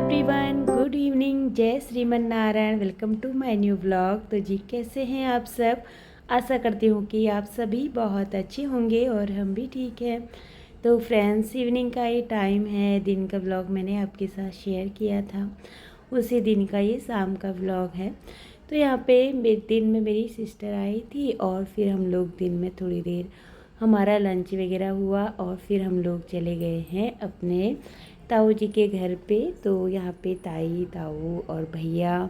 Everyone, good evening, जय Shriman Narayan. Welcome to my new vlog. तो जी कैसे हैं आप सब। आशा करती हूँ कि आप सभी बहुत अच्छे होंगे और हम भी ठीक हैं। तो फ्रेंड्स, इवनिंग का ये टाइम है। दिन का व्लॉग मैंने आपके साथ शेयर किया था, उसी दिन का ये शाम का व्लॉग है। तो यहाँ पे दिन में मेरी सिस्टर आई थी और फिर हम लोग दिन में थोड़ी देर हमारा लंच वगैरह हुआ और फिर हम लोग चले गए हैं अपने ताऊ जी के घर पे। तो यहाँ पे ताई, ताऊ और भैया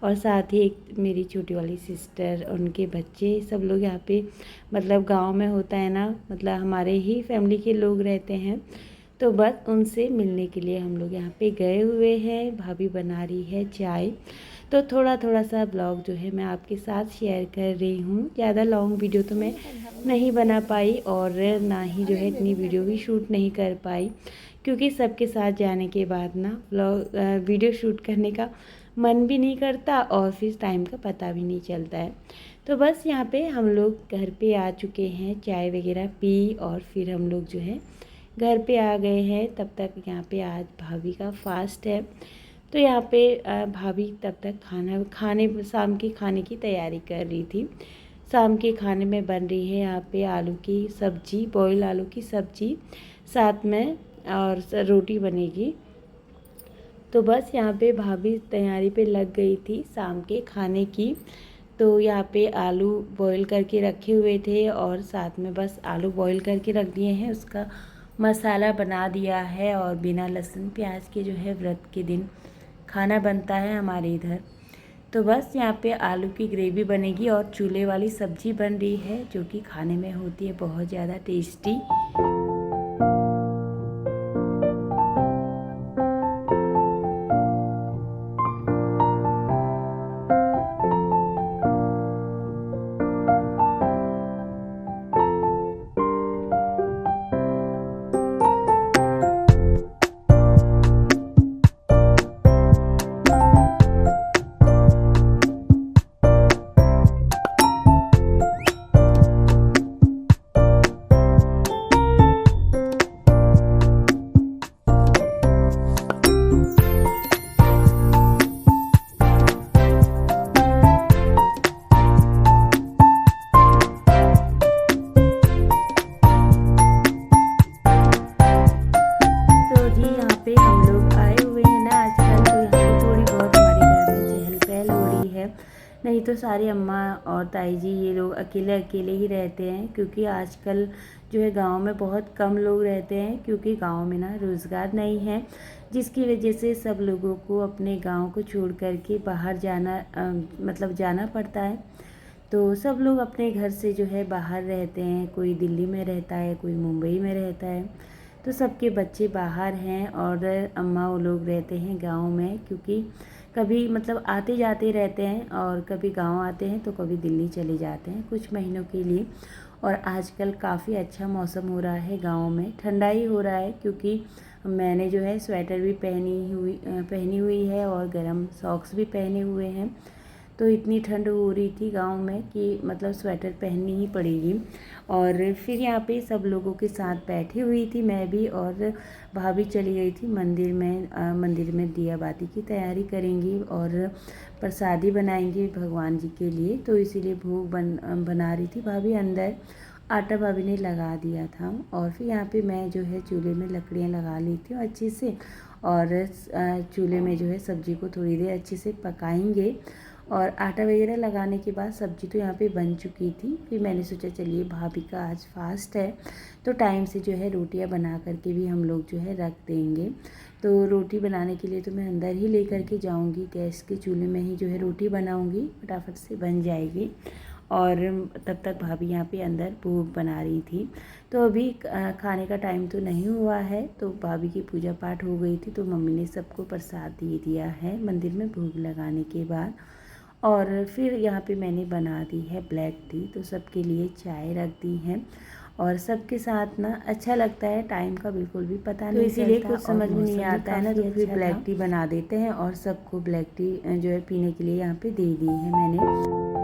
और साथ ही एक मेरी छोटी वाली सिस्टर, उनके बच्चे, सब लोग यहाँ पे, मतलब गांव में होता है ना, मतलब हमारे ही फैमिली के लोग रहते हैं। तो बस उनसे मिलने के लिए हम लोग यहाँ पे गए हुए हैं। भाभी बना रही है चाय। तो थोड़ा थोड़ा सा ब्लॉग जो है मैं आपके साथ शेयर कर रही हूँ। ज़्यादा लॉन्ग वीडियो तो मैं नहीं बना पाई और ना ही जो है इतनी वीडियो भी शूट नहीं कर पाई, क्योंकि सबके साथ जाने के बाद ना वीडियो शूट करने का मन भी नहीं करता और फिर टाइम का पता भी नहीं चलता है। तो बस यहाँ पे हम लोग घर पे आ चुके हैं, चाय वगैरह पी और फिर हम लोग जो है घर पे आ गए हैं। तब तक यहाँ पे आज भाभी का फास्ट है। तो यहाँ पे भाभी तब तक खाने शाम के खाने की तैयारी कर रही थी। शाम के खाने में बन रही है यहाँ पे आलू की सब्ज़ी, बॉयल आलू की सब्ज़ी, साथ में और रोटी बनेगी। तो बस यहाँ पे भाभी तैयारी पे लग गई थी शाम के खाने की। तो यहाँ पे आलू बॉईल करके रखे हुए थे और साथ में बस आलू बॉईल करके रख दिए हैं, उसका मसाला बना दिया है। और बिना लहसुन प्याज के जो है व्रत के दिन खाना बनता है हमारे इधर। तो बस यहाँ पे आलू की ग्रेवी बनेगी और चूल्हे वाली सब्ज़ी बन रही है, जो कि खाने में होती है बहुत ज़्यादा टेस्टी। नहीं तो सारी अम्मा और ताई जी ये लोग अकेले अकेले ही रहते हैं, क्योंकि आजकल जो है गांव में बहुत कम लोग रहते हैं, क्योंकि गांव में ना रोज़गार नहीं है, जिसकी वजह से सब लोगों को अपने गांव को छोड़ कर के बाहर जाना मतलब जाना पड़ता है। तो सब लोग अपने घर से जो है बाहर रहते हैं, कोई दिल्ली में रहता है, कोई मुंबई में रहता है। तो सबके बच्चे बाहर हैं और अम्मा वो लोग रहते हैं गांव में, क्योंकि कभी मतलब आते जाते रहते हैं और कभी गांव आते हैं तो कभी दिल्ली चले जाते हैं कुछ महीनों के लिए। और आजकल काफ़ी अच्छा मौसम हो रहा है गांव में, ठंडा ही हो रहा है, क्योंकि मैंने जो है स्वेटर भी पहनी हुई है और गर्म सॉक्स भी पहने हुए हैं। तो इतनी ठंड हो रही थी गांव में कि मतलब स्वेटर पहननी ही पड़ेगी। और फिर यहाँ पे सब लोगों के साथ बैठी हुई थी मैं भी, और भाभी चली गई थी मंदिर में। मंदिर में दिया बाती की तैयारी करेंगी और प्रसादी बनाएंगी भगवान जी के लिए, तो इसीलिए भोग बना रही थी भाभी अंदर। आटा भाभी ने लगा दिया था और फिर यहाँ पे मैं जो है चूल्हे में लकड़ियाँ लगा ली थी अच्छे से, और चूल्हे में जो है सब्ज़ी को थोड़ी देर अच्छे से पकाएंगे। और आटा वगैरह लगाने के बाद सब्ज़ी तो यहाँ पे बन चुकी थी। फिर मैंने सोचा चलिए भाभी का आज फास्ट है, तो टाइम से जो है रोटियाँ बना करके भी हम लोग जो है रख देंगे। तो रोटी बनाने के लिए तो मैं अंदर ही ले करके जाऊँगी, गैस के चूल्हे में ही जो है रोटी बनाऊँगी, फटाफट से बन जाएगी। और तब तक भाभी यहाँ पे अंदर भोग बना रही थी। तो अभी खाने का टाइम तो नहीं हुआ है, तो भाभी की पूजा पाठ हो गई थी, तो मम्मी ने सबको प्रसाद दे दिया है मंदिर में भोग लगाने के बाद। और फिर यहाँ पे मैंने बना दी है ब्लैक टी, तो सबके लिए चाय रख दी है। और सबके साथ ना अच्छा लगता है, टाइम का बिल्कुल भी पता नहीं चलता, इसीलिए कुछ समझ में नहीं आता है ना, तो फिर ब्लैक टी बना देते हैं और सबको ब्लैक टी जो है पीने के लिए यहाँ पे दे दी है मैंने।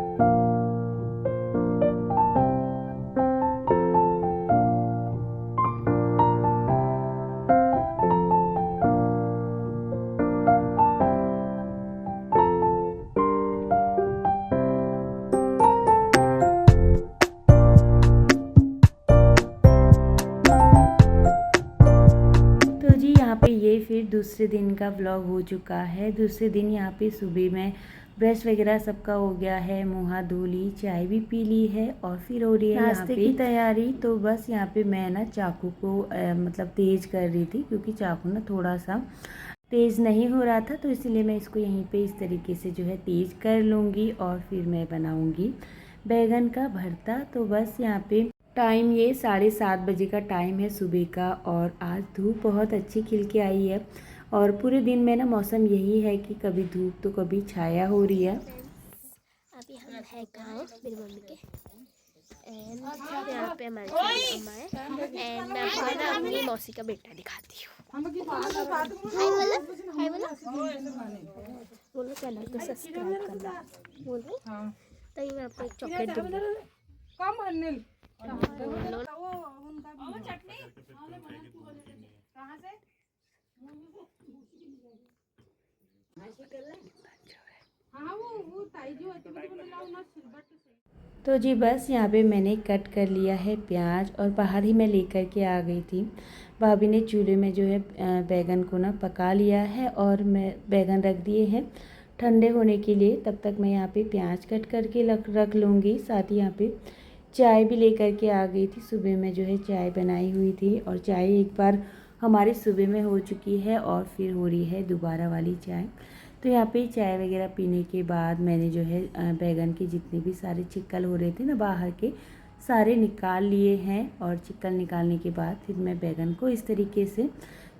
दूसरे दिन का व्लॉग हो चुका है। दूसरे दिन यहाँ पे सुबह में ब्रश वगैरह सबका हो गया है, मुँह हाथ धो ली, चाय भी पी ली है और फिर हो रही है नाश्ते की तैयारी। तो बस यहाँ पे मैं ना चाकू को मतलब तेज़ कर रही थी, क्योंकि चाकू ना थोड़ा सा तेज़ नहीं हो रहा था, तो इसलिए मैं इसको यहीं पे इस तरीके से जो है तेज़ कर लूँगी और फिर मैं बनाऊँगी बैगन का भरता। तो बस यहाँ पे टाइम ये 7:30 बजे का टाइम है सुबह का, और आज धूप बहुत अच्छी खिल के आई है। और पूरे दिन में ना मौसम यही है कि कभी धूप तो कभी छाया हो रही है। अभी हम है गाँव मेरी मम्मी के, एंड यहाँ पे हमारी छोटी अम्मा है, एंड मैं आपको ना अपनी मौसी का बेटा दिखाती हूँ। बोलो चैनल को सब्सक्राइब करना, बोलो तभी मैं आपको एक चॉकलेट दूँगी। तो जी बस यहाँ पे मैंने कट कर लिया है प्याज, और बाहर ही मैं लेकर के आ गई थी। भाभी ने चूल्हे में जो है बैगन को ना पका लिया है, और मैं बैगन रख दिए हैं ठंडे होने के लिए। तब तक मैं यहाँ पे प्याज कट करके रख लूँगी। साथ ही यहाँ पे चाय भी लेकर के आ गई थी। सुबह में जो है चाय बनाई हुई थी, और चाय एक बार हमारी सुबह में हो चुकी है और फिर हो रही है दोबारा वाली चाय। तो यहाँ पे चाय वगैरह पीने के बाद मैंने जो है बैगन के जितने भी सारे चिक्कल हो रहे थे ना बाहर के, सारे निकाल लिए हैं। और चिक्कल निकालने के बाद फिर मैं बैगन को इस तरीके से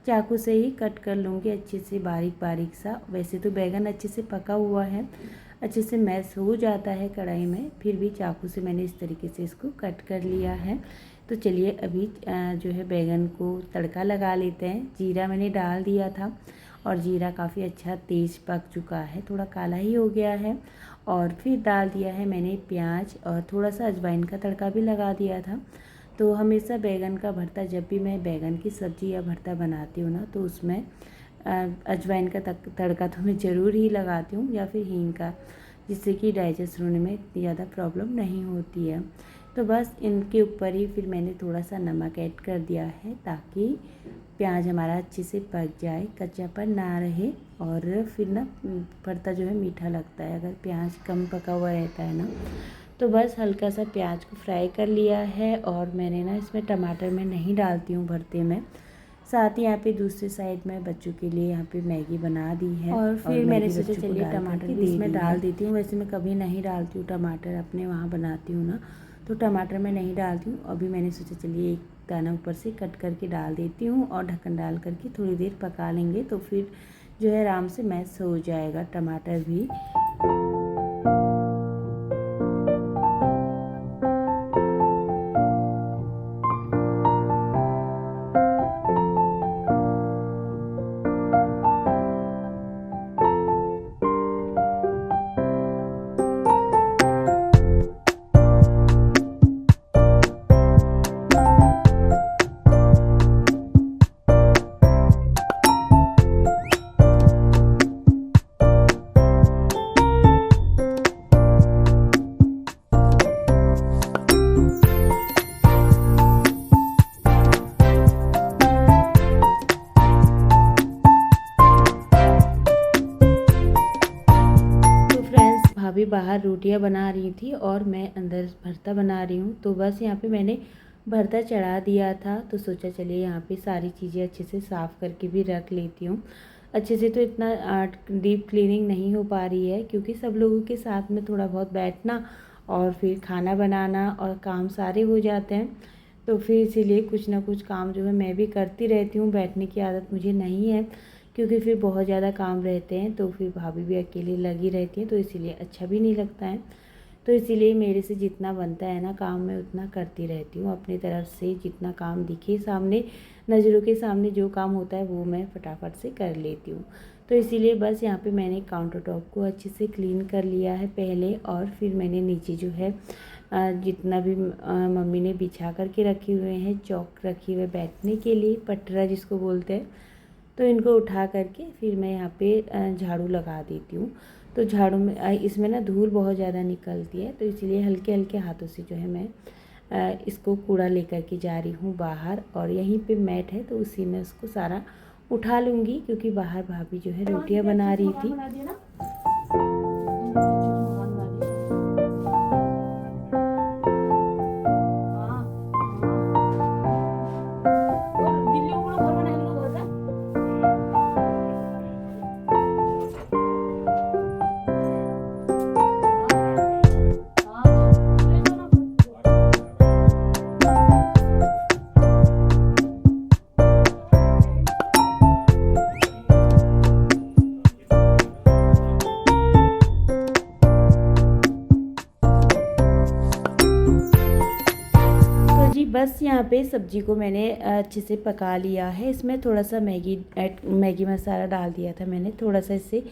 चाकू से ही कट कर लूँगी, अच्छे से बारीक बारीक सा। वैसे तो बैगन अच्छे से पका हुआ है, अच्छे से मैश हो जाता है कढ़ाई में, फिर भी चाकू से मैंने इस तरीके से इसको कट कर लिया है। तो चलिए अभी जो है बैगन को तड़का लगा लेते हैं। जीरा मैंने डाल दिया था, और जीरा काफ़ी अच्छा तेज़ पक चुका है, थोड़ा काला ही हो गया है। और फिर डाल दिया है मैंने प्याज, और थोड़ा सा अजवाइन का तड़का भी लगा दिया था। तो हमेशा बैगन का भरता, जब भी मैं बैगन की सब्ज़ी या भरता बनाती हूँ ना, तो उसमें अजवाइन का तड़का तो मैं ज़रूर ही लगाती हूँ, या फिर हींग का, जिससे कि डाइजेस्ट होने में इतनी ज़्यादा प्रॉब्लम नहीं होती है। तो बस इनके ऊपर ही फिर मैंने थोड़ा सा नमक ऐड कर दिया है, ताकि प्याज हमारा अच्छे से पक जाए, कच्चापन ना रहे। और फिर ना भरता जो है मीठा लगता है अगर प्याज कम पका हुआ रहता है ना। तो बस हल्का सा प्याज को फ्राई कर लिया है, और मैंने ना इसमें टमाटर मैं नहीं डालती हूँ भरते में। साथ ही यहाँ पे दूसरी साइड में बच्चों के लिए यहाँ पे मैगी बना दी है, और फिर मैंने सोचा चलिए टमाटर भी इसमें डाल देती हूँ। वैसे मैं कभी नहीं डालती हूँ टमाटर, अपने वहाँ बनाती हूँ ना, तो टमाटर मैं नहीं डालती हूँ। अभी मैंने सोचा चलिए एक दाना ऊपर से कट करके डाल देती हूँ, और ढक्कन डाल करके थोड़ी देर पका लेंगे, तो फिर जो है आराम से मैश हो जाएगा टमाटर भी। भाभी बाहर रोटियां बना रही थी और मैं अंदर भरता बना रही हूँ। तो बस यहाँ पे मैंने भरता चढ़ा दिया था, तो सोचा चलिए यहाँ पे सारी चीज़ें अच्छे से साफ़ करके भी रख लेती हूँ। अच्छे से तो इतना डीप क्लीनिंग नहीं हो पा रही है, क्योंकि सब लोगों के साथ में थोड़ा बहुत बैठना और फिर खाना बनाना और काम सारे हो जाते हैं। तो फिर इसीलिए कुछ ना कुछ काम जो है मैं भी करती रहती हूँ। बैठने की आदत मुझे नहीं है, क्योंकि फिर बहुत ज़्यादा काम रहते हैं, तो फिर भाभी भी अकेले लगी रहती हैं, तो इसीलिए अच्छा भी नहीं लगता है। तो इसीलिए मेरे से जितना बनता है ना काम, मैं उतना करती रहती हूँ। अपनी तरफ से जितना काम दिखे सामने, नज़रों के सामने जो काम होता है वो मैं फटाफट से कर लेती हूँ। तो इसीलिए बस यहाँ पे मैंने काउंटर टॉप को अच्छे से क्लीन कर लिया है पहले, और फिर मैंने नीचे जो है जितना भी मम्मी ने बिछा करके रखे हुए हैं, चौक रखी हुए बैठने के लिए, पटरा जिसको बोलते हैं, तो इनको उठा करके फिर मैं यहाँ पे झाड़ू लगा देती हूँ। तो झाड़ू में इसमें ना धूल बहुत ज़्यादा निकलती है, तो इसलिए हल्के हल्के हाथों से जो है मैं इसको कूड़ा लेकर के जा रही हूँ बाहर। और यहीं पे मैट है, तो उसी में उसको सारा उठा लूँगी क्योंकि बाहर भाभी जो है रोटियां बना रही थी। बस यहाँ पे सब्जी को मैंने अच्छे से पका लिया है। इसमें थोड़ा सा मैगी मसाला डाल दिया था मैंने, थोड़ा सा इससे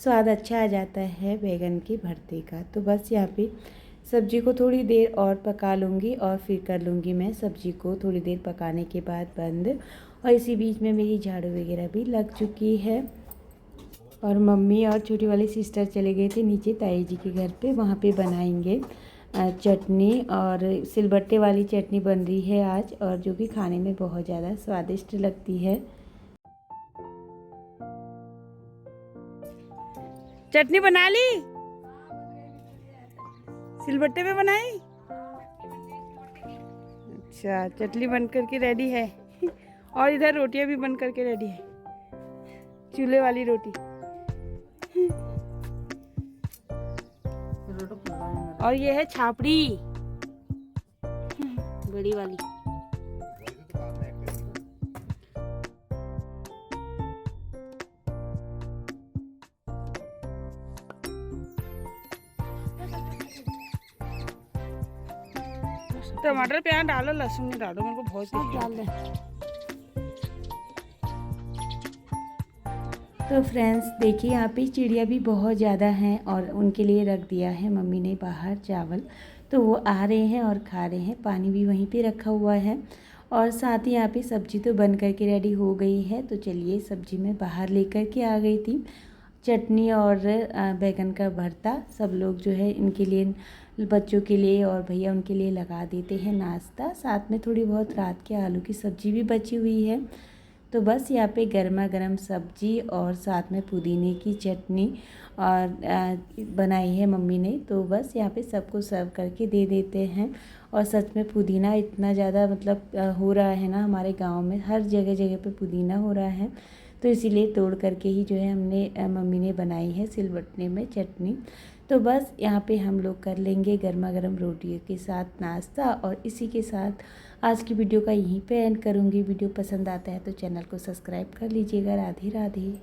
स्वाद अच्छा आ जाता है बैगन के भरते का। तो बस यहाँ पे सब्जी को थोड़ी देर और पका लूँगी और फिर कर लूँगी मैं सब्जी को थोड़ी देर पकाने के बाद बंद। और इसी बीच में मेरी झाड़ू वगैरह भी लग चुकी है। और मम्मी और छोटी वाली सिस्टर चले गए थे नीचे ताई जी के घर पे, वहाँ पे बनाएंगे चटनी। और सिलबट्टे वाली चटनी बन रही है आज, और जो कि खाने में बहुत ज़्यादा स्वादिष्ट लगती है। चटनी बना ली? सिलबट्टे पे बनाई? अच्छा, चटनी बन करके रेडी है। और इधर रोटियां भी बन करके रेडी है, चूल्हे वाली रोटी। और ये है छापड़ी बड़ी वाली। टमाटर प्याज डालो, लहसुन नहीं डालो, मेरे को बहुत डाल दे। तो फ्रेंड्स देखिए यहाँ पे चिड़िया भी बहुत ज़्यादा हैं और उनके लिए रख दिया है मम्मी ने बाहर चावल। तो वो आ रहे हैं और खा रहे हैं, पानी भी वहीं पे रखा हुआ है। और साथ ही यहाँ पे सब्जी तो बन करके रेडी हो गई है। तो चलिए सब्जी मैं बाहर लेकर के आ गई थी। चटनी और बैगन का भरता सब लोग जो है इनके लिए, बच्चों के लिए और भैया उनके लिए लगा देते हैं नाश्ता। साथ में थोड़ी बहुत रात के आलू की सब्जी भी बची हुई है। तो बस यहाँ पे गर्मा गर्म सब्जी और साथ में पुदीने की चटनी और बनाई है मम्मी ने। तो बस यहाँ पे सबको सर्व करके दे देते हैं। और सच में पुदीना इतना ज़्यादा मतलब हो रहा है ना हमारे गांव में, हर जगह जगह पे पुदीना हो रहा है। तो इसीलिए तोड़ करके ही जो है हमने मम्मी ने बनाई है सिलबट्टे में चटनी। तो बस यहाँ पे हम लोग कर लेंगे गर्मा गर्म रोटियों के साथ नाश्ता। और इसी के साथ आज की वीडियो का यहीं पे एंड करूँगी। वीडियो पसंद आता है तो चैनल को सब्सक्राइब कर लीजिएगा। राधे राधे।